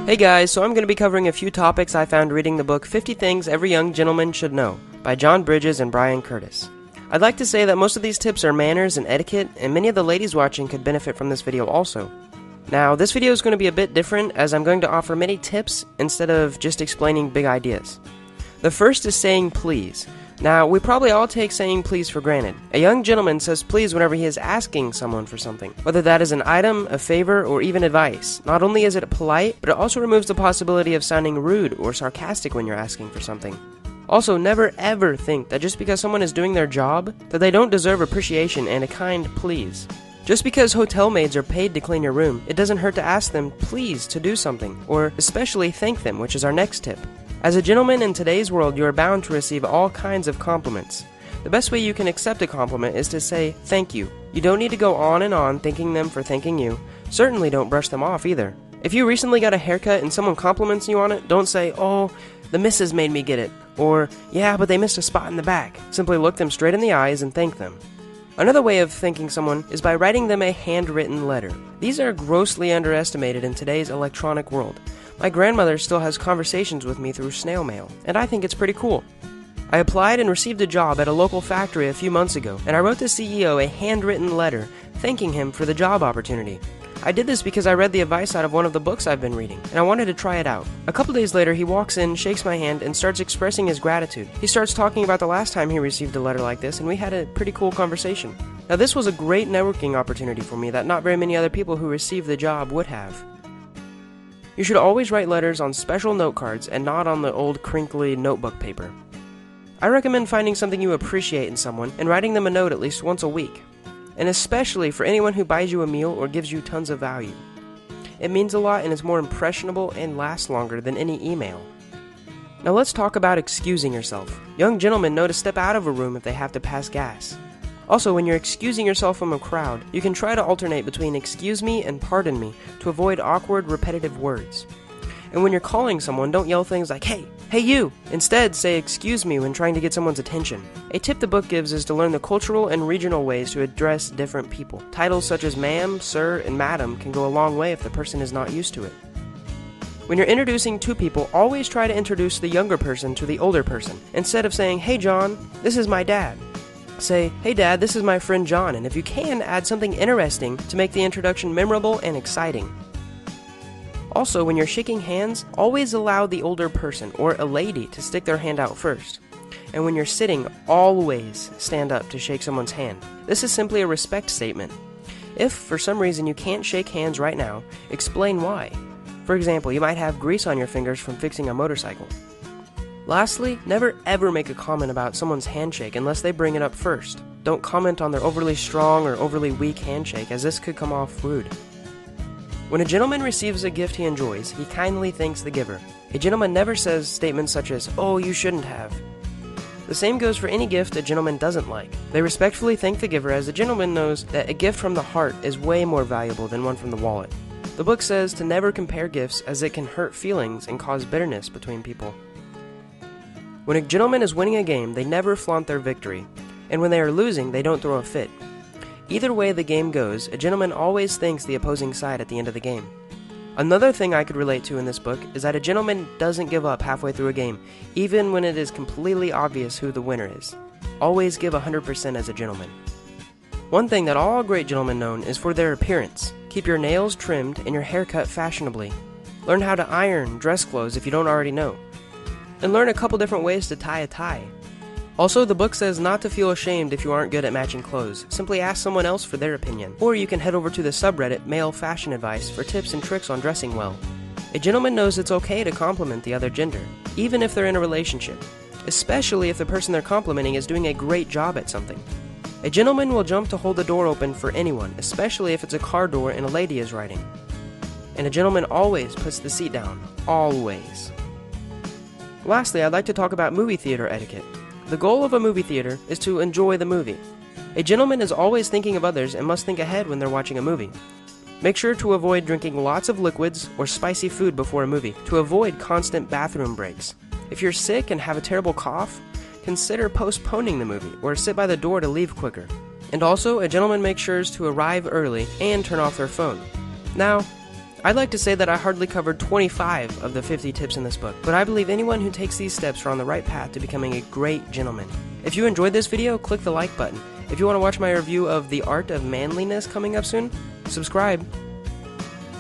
Hey guys, so I'm going to be covering a few topics I found reading the book 50 Things Every Young Gentleman Should Know by John Bridges and Brian Curtis. I'd like to say that most of these tips are manners and etiquette, and many of the ladies watching could benefit from this video also. Now, this video is going to be a bit different as I'm going to offer many tips instead of just explaining big ideas. The first is saying please. Now, we probably all take saying please for granted. A young gentleman says please whenever he is asking someone for something, whether that is an item, a favor, or even advice. Not only is it polite, but it also removes the possibility of sounding rude or sarcastic when you're asking for something. Also, never ever think that just because someone is doing their job, that they don't deserve appreciation and a kind please. Just because hotel maids are paid to clean your room, it doesn't hurt to ask them please to do something, or especially thank them, which is our next tip. As a gentleman in today's world, you are bound to receive all kinds of compliments. The best way you can accept a compliment is to say thank you. You don't need to go on and on thanking them for thanking you. Certainly don't brush them off either. If you recently got a haircut and someone compliments you on it, don't say, "Oh, the missus made me get it," or "Yeah, but they missed a spot in the back." Simply look them straight in the eyes and thank them. Another way of thanking someone is by writing them a handwritten letter. These are grossly underestimated in today's electronic world. My grandmother still has conversations with me through snail mail, and I think it's pretty cool. I applied and received a job at a local factory a few months ago, and I wrote the CEO a handwritten letter thanking him for the job opportunity. I did this because I read the advice out of one of the books I've been reading, and I wanted to try it out. A couple days later, he walks in, shakes my hand, and starts expressing his gratitude. He starts talking about the last time he received a letter like this, and we had a pretty cool conversation. Now, this was a great networking opportunity for me that not very many other people who received the job would have. You should always write letters on special note cards and not on the old crinkly notebook paper. I recommend finding something you appreciate in someone and writing them a note at least once a week, and especially for anyone who buys you a meal or gives you tons of value. It means a lot and is more impressionable and lasts longer than any email. Now let's talk about excusing yourself. Young gentlemen know to step out of a room if they have to pass gas. Also, when you're excusing yourself from a crowd, you can try to alternate between excuse me and pardon me to avoid awkward, repetitive words. And when you're calling someone, don't yell things like, hey you! Instead, say excuse me when trying to get someone's attention. A tip the book gives is to learn the cultural and regional ways to address different people. Titles such as ma'am, sir, and madam can go a long way if the person is not used to it. When you're introducing two people, always try to introduce the younger person to the older person. Instead of saying, hey John, this is my dad. Say, hey Dad, this is my friend John, and if you can, add something interesting to make the introduction memorable and exciting. Also, when you're shaking hands, always allow the older person or a lady to stick their hand out first. And when you're sitting, always stand up to shake someone's hand. This is simply a respect statement. If, for some reason, you can't shake hands right now, explain why. For example, you might have grease on your fingers from fixing a motorcycle. Lastly, never ever make a comment about someone's handshake unless they bring it up first. Don't comment on their overly strong or overly weak handshake, as this could come off rude. When a gentleman receives a gift he enjoys, he kindly thanks the giver. A gentleman never says statements such as, "Oh, you shouldn't have." The same goes for any gift a gentleman doesn't like. They respectfully thank the giver, as the gentleman knows that a gift from the heart is way more valuable than one from the wallet. The book says to never compare gifts, as it can hurt feelings and cause bitterness between people. When a gentleman is winning a game, they never flaunt their victory, and when they are losing, they don't throw a fit. Either way the game goes, a gentleman always thanks the opposing side at the end of the game. Another thing I could relate to in this book is that a gentleman doesn't give up halfway through a game, even when it is completely obvious who the winner is. Always give 100% as a gentleman. One thing that all great gentlemen know is for their appearance. Keep your nails trimmed and your hair cut fashionably. Learn how to iron dress clothes if you don't already know. And learn a couple different ways to tie a tie. Also, the book says not to feel ashamed if you aren't good at matching clothes. Simply ask someone else for their opinion. Or you can head over to the subreddit Male Fashion Advice for tips and tricks on dressing well. A gentleman knows it's okay to compliment the other gender, even if they're in a relationship. Especially if the person they're complimenting is doing a great job at something. A gentleman will jump to hold the door open for anyone, especially if it's a car door and a lady is riding. And a gentleman always puts the seat down. Always. Lastly, I'd like to talk about movie theater etiquette. The goal of a movie theater is to enjoy the movie. A gentleman is always thinking of others and must think ahead when they're watching a movie. Make sure to avoid drinking lots of liquids or spicy food before a movie to avoid constant bathroom breaks. If you're sick and have a terrible cough, consider postponing the movie or sit by the door to leave quicker. And also, a gentleman makes sure to arrive early and turn off their phone. Now, I'd like to say that I hardly covered 25 of the 50 tips in this book, but I believe anyone who takes these steps are on the right path to becoming a great gentleman. If you enjoyed this video, click the like button. If you want to watch my review of The Art of Manliness coming up soon, subscribe.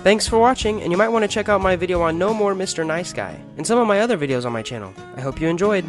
Thanks for watching, and you might want to check out my video on No More Mr. Nice Guy, and some of my other videos on my channel. I hope you enjoyed.